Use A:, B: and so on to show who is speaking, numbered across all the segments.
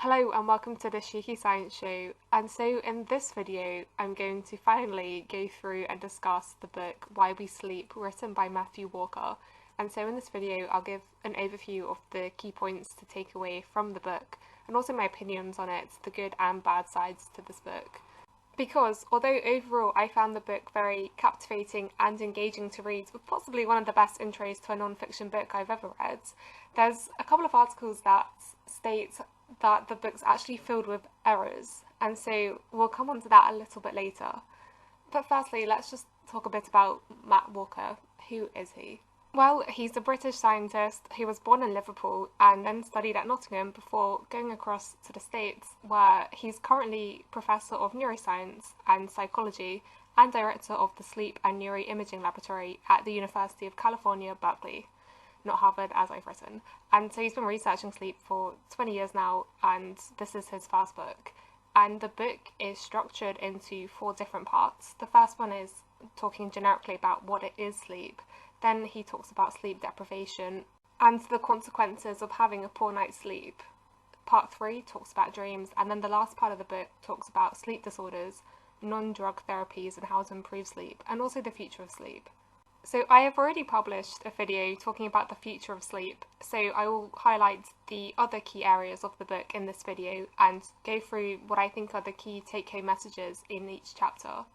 A: Hello and welcome to the Cheeky Science Show. And so in this video, I'm going to finally go through and discuss the book Why We Sleep, written by Matthew Walker. And so in this video, I'll give an overview of the key points to take away from the book, and also my opinions on it, the good and bad sides to this book. Because although overall I found the book very captivating and engaging to read, with possibly one of the best intros to a non-fiction book I've ever read, there's a couple of articles that state that the book's actually filled with errors, and so we'll come on to that a little bit later. But firstly, let's just talk a bit about Matt Walker. Who is he? Well, he's a British scientist who was born in Liverpool and then studied at Nottingham before going across to the States, where he's currently Professor of Neuroscience and Psychology and Director of the Sleep and Neuroimaging Laboratory at the University of California, Berkeley. Not Harvard, as I've written. And so he's been researching sleep for 20 years now, and this is his first book. And the book is structured into 4 different parts. The first one is talking generically about what it is sleep. Then he talks about sleep deprivation and the consequences of having a poor night's sleep. Part 3 talks about dreams, and then the last part of the book talks about sleep disorders, non-drug therapies and how to improve sleep, and also the future of sleep. So I have already published a video talking about the future of sleep, so I will highlight the other key areas of the book in this video and go through what I think are the key take-home messages in each chapter.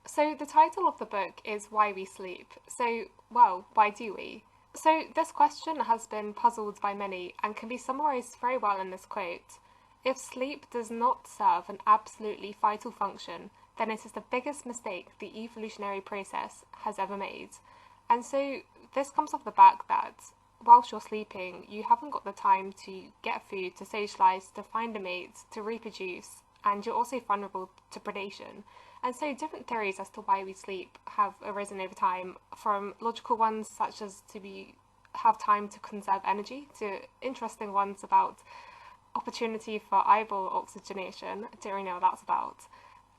A: So the title of the book is Why We Sleep. So, well, why do we? So this question has been puzzled by many and can be summarised very well in this quote. If sleep does not serve an absolutely vital function, then it is the biggest mistake the evolutionary process has ever made. And so this comes off the back that whilst you're sleeping, you haven't got the time to get food, to socialise, to find a mate, to reproduce, and you're also vulnerable to predation. And so different theories as to why we sleep have arisen over time, from logical ones such as have time to conserve energy, to interesting ones about opportunity for eyeball oxygenation, I don't really know what that's about,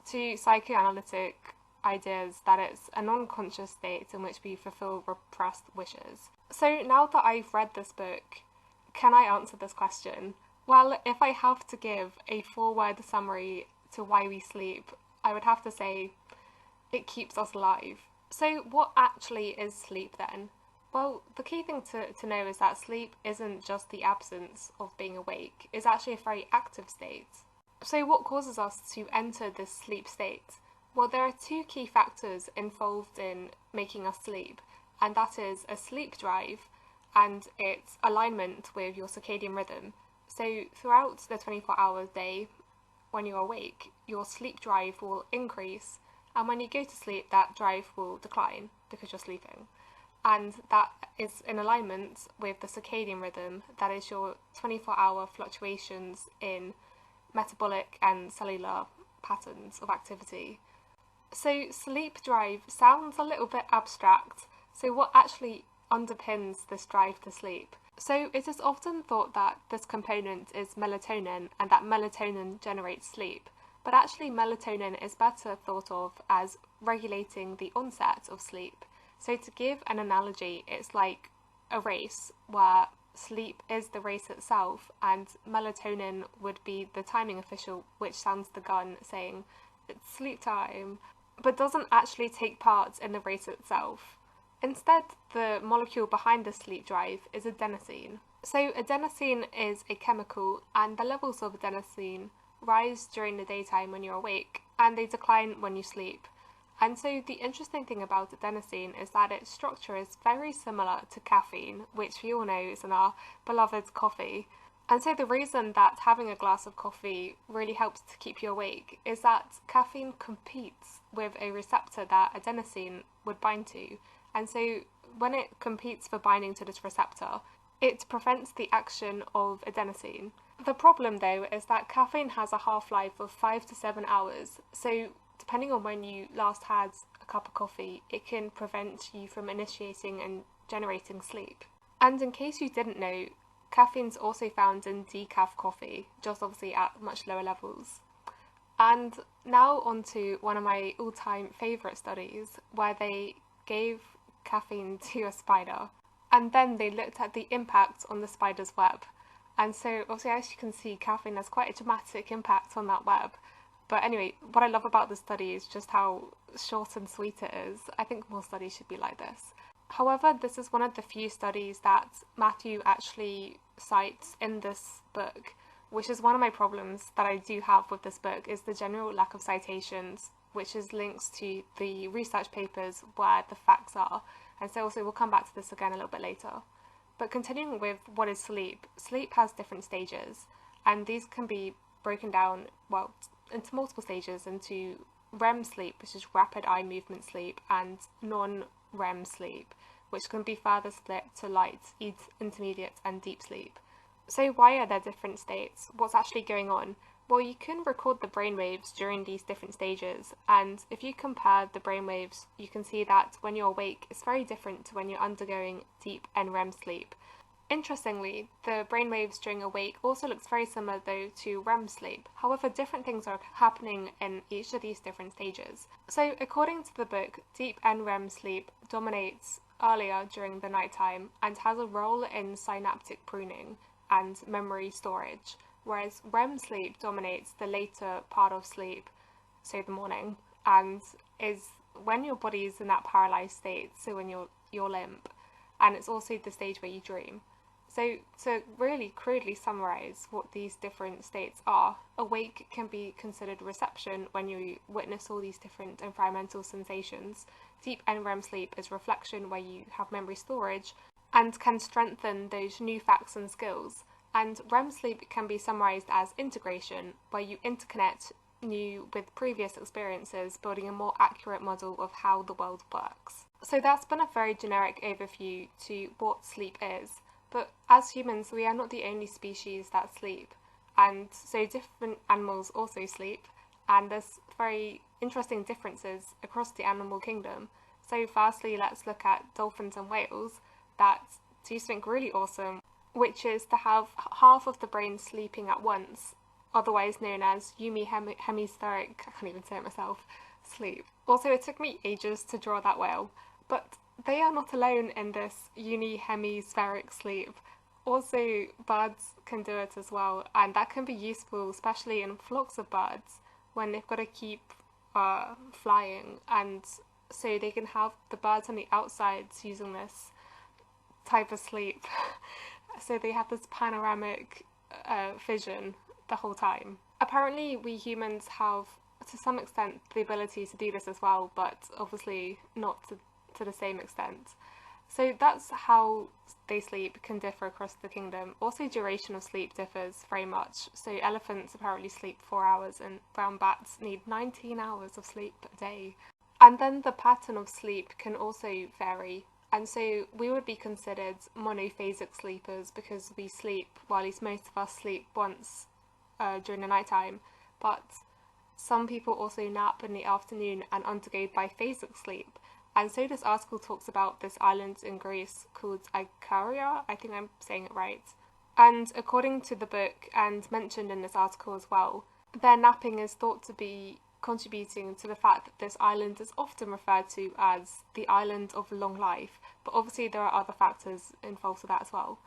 A: to psychoanalytic ideas that it's a non-conscious state in which we fulfill repressed wishes. So now that I've read this book, can I answer this question? Well, if I have to give a 4-word summary to why we sleep, I would have to say it keeps us alive. So what actually is sleep then? Well, the key thing to know is that sleep isn't just the absence of being awake, it's actually a very active state. So what causes us to enter this sleep state? Well, there are 2 key factors involved in making us sleep, and that is a sleep drive and its alignment with your circadian rhythm. So throughout the 24-hour day, when you're awake, your sleep drive will increase, and when you go to sleep, that drive will decline because you're sleeping. And that is in alignment with the circadian rhythm, that is your 24-hour fluctuations in metabolic and cellular patterns of activity. So sleep drive sounds a little bit abstract, so what actually underpins this drive to sleep? So it is often thought that this component is melatonin and that melatonin generates sleep, but actually melatonin is better thought of as regulating the onset of sleep. So to give an analogy, it's like a race where sleep is the race itself and melatonin would be the timing official which sounds the gun saying it's sleep time, but doesn't actually take part in the race itself. Instead, the molecule behind the sleep drive is adenosine. So adenosine is a chemical, and the levels of adenosine rise during the daytime when you're awake, and they decline when you sleep. And so the interesting thing about adenosine is that its structure is very similar to caffeine, which we all know is in our beloved coffee. And so the reason that having a glass of coffee really helps to keep you awake is that caffeine competes with a receptor that adenosine would bind to. And so when it competes for binding to this receptor, it prevents the action of adenosine. The problem though is that caffeine has a half-life of 5 to 7 hours, so depending on when you last had a cup of coffee, it can prevent you from initiating and generating sleep. And in case you didn't know, caffeine's also found in decaf coffee, just obviously at much lower levels. And now on to one of my all-time favourite studies, where they gave caffeine to a spider, and then they looked at the impact on the spider's web. And so obviously, as you can see, caffeine has quite a dramatic impact on that web. But anyway, what I love about the study is just how short and sweet it is. I think more studies should be like this. However, this is one of the few studies that Matthew actually cites in this book, which is one of my problems that I do have with this book, is the general lack of citations, which is links to the research papers where the facts are. And so also we'll come back to this again a little bit later. But continuing with what is sleep, sleep has different stages, and these can be broken down, well, into multiple stages, into REM sleep, which is rapid eye movement sleep, and non-REM sleep, which can be further split to light, intermediate, and deep sleep. So why are there different states? What's actually going on? Well, you can record the brainwaves during these different stages, and if you compare the brainwaves, you can see that when you're awake, it's very different to when you're undergoing deep NREM sleep. Interestingly, the brainwaves during awake also looks very similar though to REM sleep. However, different things are happening in each of these different stages. So according to the book, deep NREM sleep dominates earlier during the nighttime and has a role in synaptic pruning and memory storage, whereas REM sleep dominates the later part of sleep, so the morning, and is when your body is in that paralyzed state, so when you're limp, and it's also the stage where you dream. So to really crudely summarize what these different states are, awake can be considered reception when you witness all these different environmental sensations. Deep NREM sleep is reflection where you have memory storage and can strengthen those new facts and skills. And REM sleep can be summarised as integration, where you interconnect new with previous experiences, building a more accurate model of how the world works. So that's been a very generic overview to what sleep is, but as humans we are not the only species that sleep, and so different animals also sleep, and there's very interesting differences across the animal kingdom. So firstly, let's look at dolphins and whales that do something really awesome, which is to have half of the brain sleeping at once, otherwise known as hemispheric, I can't even say it myself, sleep. Also, it took me ages to draw that whale, but they are not alone in this hemispheric sleep. Also, birds can do it as well, and that can be useful, especially in flocks of birds, when they've got to keep flying, and so they can have the birds on the outsides using this type of sleep. So they have this panoramic vision the whole time. Apparently we humans have to some extent the ability to do this as well, but obviously not to the same extent. So that's how they sleep can differ across the kingdom. Also, duration of sleep differs very much. So elephants apparently sleep 4 hours and brown bats need 19 hours of sleep a day. And then the pattern of sleep can also vary. And so we would be considered monophasic sleepers because we sleep, well, at least most of us sleep once during the nighttime, but some people also nap in the afternoon and undergo biphasic sleep. And so this article talks about this island in Greece called Ikaria, I think I'm saying it right. And according to the book, and mentioned in this article as well, their napping is thought to be contributing to the fact that this island is often referred to as the island of long life, but obviously there are other factors involved with that as well.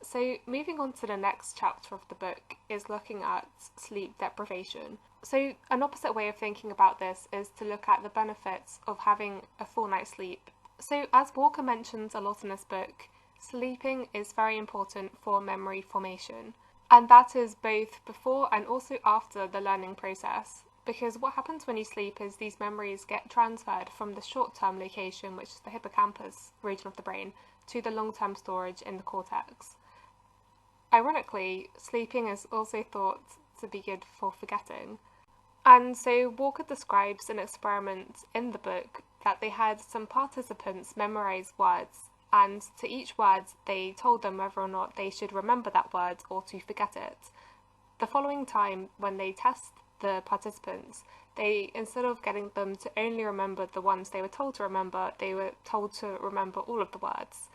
A: So moving on to the next chapter of the book is looking at sleep deprivation. So an opposite way of thinking about this is to look at the benefits of having a full night's sleep. So as Walker mentions a lot in this book, sleeping is very important for memory formation, and that is both before and also after the learning process. Because what happens when you sleep is these memories get transferred from the short-term location, which is the hippocampus region of the brain, to the long-term storage in the cortex. Ironically, sleeping is also thought to be good for forgetting. And so Walker describes an experiment in the book that they had some participants memorize words, and to each word they told them whether or not they should remember that word or to forget it. The following time, when they test the participants, they, instead of getting them to only remember the ones they were told to remember, they were told to remember all of the words.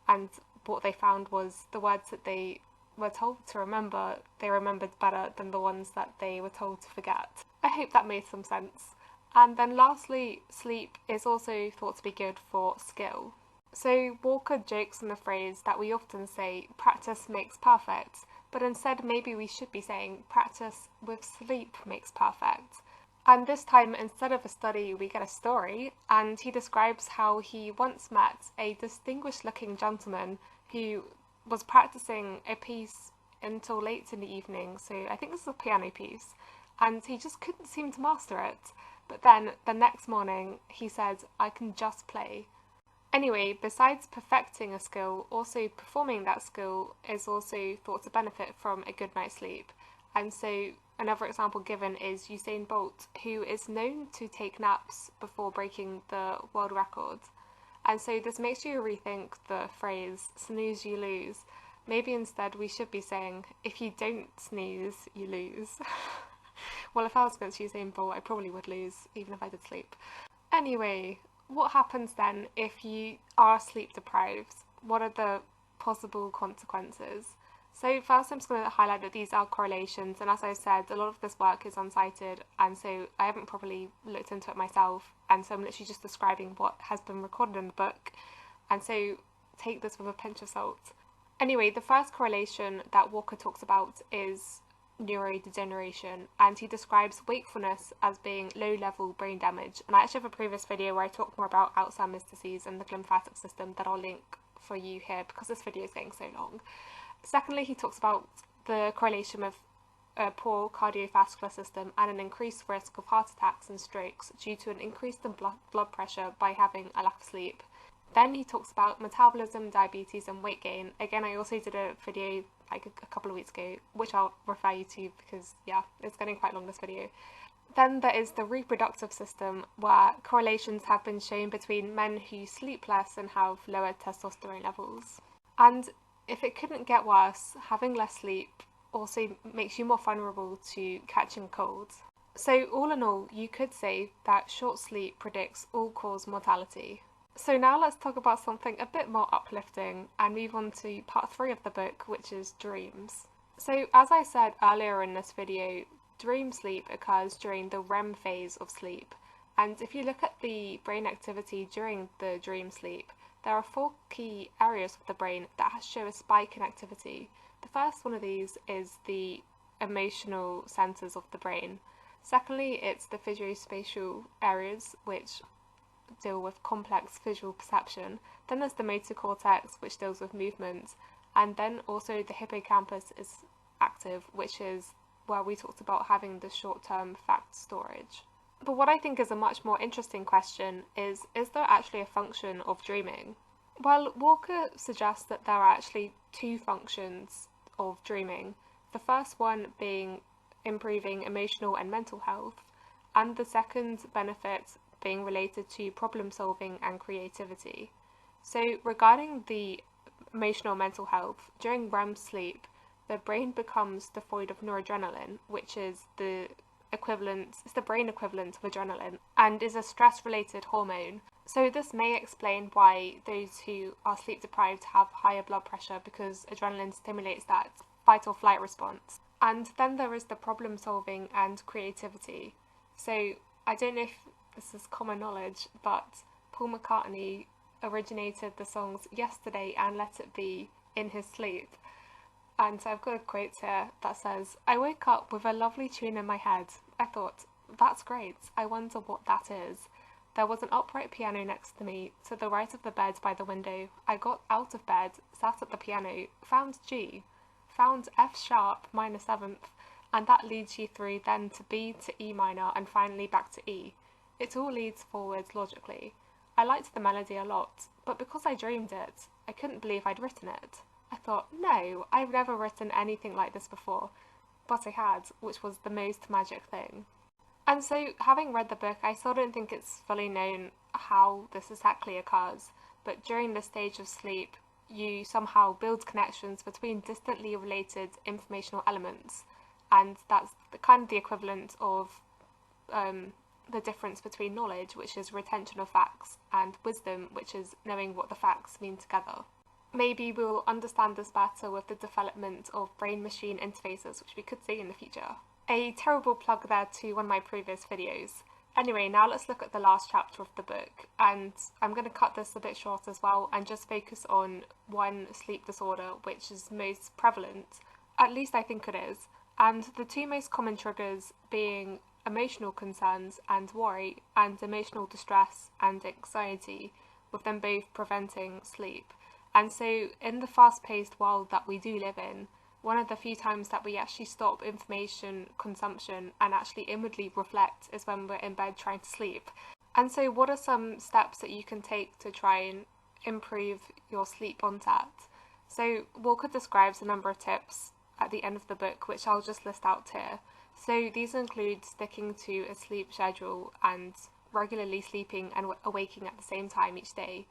A: And what they found was the words that they were told to remember, they remembered better than the ones that they were told to forget. I hope that made some sense. And then lastly, sleep is also thought to be good for skill. So Walker jokes on the phrase that we often say, practice makes perfect, but instead maybe we should be saying practice with sleep makes perfect. And this time, instead of a study, we get a story, and he describes how he once met a distinguished looking gentleman who was practicing a piece until late in the evening, so I think this is a piano piece, and he just couldn't seem to master it. But then the next morning he said, "I can just play." Anyway, besides perfecting a skill, also performing that skill is also thought to benefit from a good night's sleep. And so another example given is Usain Bolt, who is known to take naps before breaking the world record. And so this makes you rethink the phrase, snooze you lose. Maybe instead we should be saying, if you don't snooze, you lose. Well, if I was against Usain Bolt, I probably would lose, even if I did sleep. Anyway, what happens then if you are sleep deprived? What are the possible consequences? So first I'm just going to highlight that these are correlations, and as I said, a lot of this work is uncited, and so I haven't properly looked into it myself, and so I'm literally just describing what has been recorded in the book, and so take this with a pinch of salt. Anyway, the first correlation that Walker talks about is neurodegeneration, and he describes wakefulness as being low-level brain damage. And I actually have a previous video where I talk more about Alzheimer's disease and the glymphatic system that I'll link for you here because this video is getting so long. Secondly, he talks about the correlation with a poor cardiovascular system and an increased risk of heart attacks and strokes due to an increase in blood pressure by having a lack of sleep. Then he talks about metabolism, diabetes and weight gain. Again, I also did a video like a couple of weeks ago, which I'll refer you to because, yeah, it's getting quite long, this video. Then there is the reproductive system, where correlations have been shown between men who sleep less and have lower testosterone levels. And if it couldn't get worse, having less sleep also makes you more vulnerable to catching colds. So all in all, you could say that short sleep predicts all-cause mortality. So now let's talk about something a bit more uplifting and move on to part 3 of the book, which is dreams. So as I said earlier in this video, dream sleep occurs during the REM phase of sleep. And if you look at the brain activity during the dream sleep, there are 4 key areas of the brain that show a spike in activity. The first one of these is the emotional centers of the brain. Secondly, it's the visuospatial areas, which deal with complex visual perception. Then there's the motor cortex, which deals with movement, and then also the hippocampus is active, which is where we talked about having the short-term fact storage. But what I think is a much more interesting question is there actually a function of dreaming? Well, Walker suggests that there are actually 2 functions of dreaming. The first one being improving emotional and mental health, and the second benefit being related to problem solving and creativity. So regarding the emotional mental health, during REM sleep, the brain becomes devoid of noradrenaline, which is the brain equivalent of adrenaline, and is a stress-related hormone. So this may explain why those who are sleep deprived have higher blood pressure, because adrenaline stimulates that fight or flight response. And then there is the problem solving and creativity. So I don't know if this is common knowledge, but Paul McCartney originated the songs Yesterday and Let It Be in his sleep. And so I've got a quote here that says, "I woke up with a lovely tune in my head. I thought, that's great, I wonder what that is. There was an upright piano next to me, to the right of the bed by the window. I got out of bed, sat at the piano, found G, found F sharp minor 7th, and that leads you through then to B to E minor and finally back to E. It all leads forwards logically. I liked the melody a lot, but because I dreamed it, I couldn't believe I'd written it. I thought, no, I've never written anything like this before, but I had, which was the most magic thing." And so, having read the book, I still don't think it's fully known how this exactly occurs, but during this stage of sleep, you somehow build connections between distantly related informational elements, and that's kind of the equivalent of the difference between knowledge, which is retention of facts, and wisdom, which is knowing what the facts mean together. Maybe we'll understand this better with the development of brain-machine interfaces, which we could see in the future. A terrible plug there to one of my previous videos. Anyway, now let's look at the last chapter of the book, and I'm going to cut this a bit short as well and just focus on one sleep disorder which is most prevalent. At least I think it is. And the two most common triggers being emotional concerns and worry, and emotional distress and anxiety, with them both preventing sleep. And so, in the fast paced world that we do live in, one of the few times that we actually stop information consumption and actually inwardly reflect is when we're in bed trying to sleep. And so, what are some steps that you can take to try and improve your sleep onset? So, Walker describes a number of tips at the end of the book, which I'll just list out here. So, these include sticking to a sleep schedule and regularly sleeping and awaking at the same time each day,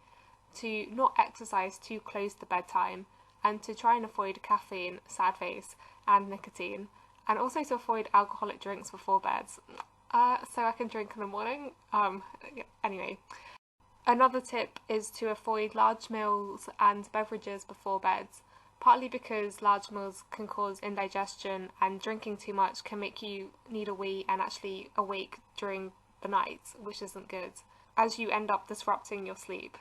A: to not exercise too close to bedtime, and to try and avoid caffeine, sad face, and nicotine, and also to avoid alcoholic drinks before bed. So I can drink in the morning. Anyway, another tip is to avoid large meals and beverages before bed, partly because large meals can cause indigestion and drinking too much can make you need a wee and actually awake during the night, which isn't good, as you end up disrupting your sleep.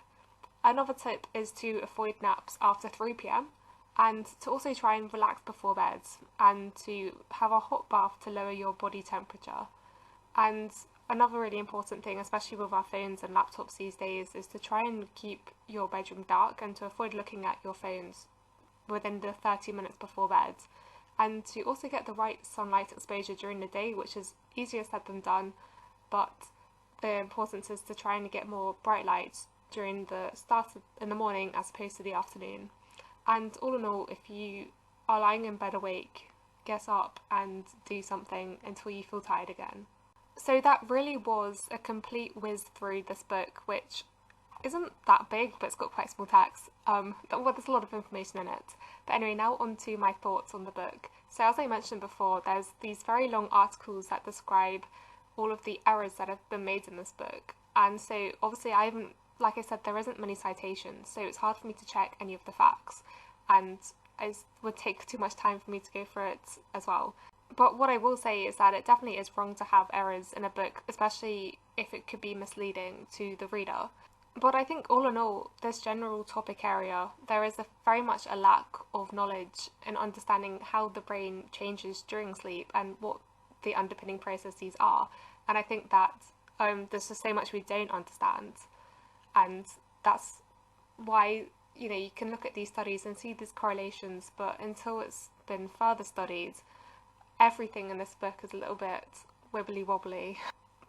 A: Another tip is to avoid naps after 3 p.m. and to also try and relax before bed and to have a hot bath to lower your body temperature. And another really important thing, especially with our phones and laptops these days, is to try and keep your bedroom dark and to avoid looking at your phones within the 30 minutes before bed. And to also get the right sunlight exposure during the day, which is easier said than done, but the importance is to try and get more bright light during the start in the morning as opposed to the afternoon. And all in all, if you are lying in bed awake, get up and do something until you feel tired again. So that really was a complete whiz through this book, which isn't that big, but it's got quite small text. There's a lot of information in it. But anyway, now on to my thoughts on the book. So as I mentioned before, there's these very long articles that describe all of the errors that have been made in this book. And so obviously like I said, there isn't many citations, so it's hard for me to check any of the facts. And it would take too much time for me to go through it as well. But what I will say is that it definitely is wrong to have errors in a book, especially if it could be misleading to the reader. But I think all in all, this general topic area, there is very much a lack of knowledge in understanding how the brain changes during sleep and what the underpinning processes are. And I think that there's just so much we don't understand. And that's why, you can look at these studies and see these correlations, but until it's been further studied, everything in this book is a little bit wibbly wobbly.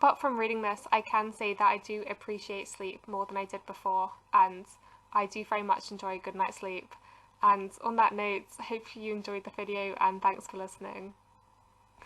A: But from reading this, I can say that I do appreciate sleep more than I did before, and I do very much enjoy a good night's sleep. And on that note, I hope you enjoyed the video and thanks for listening.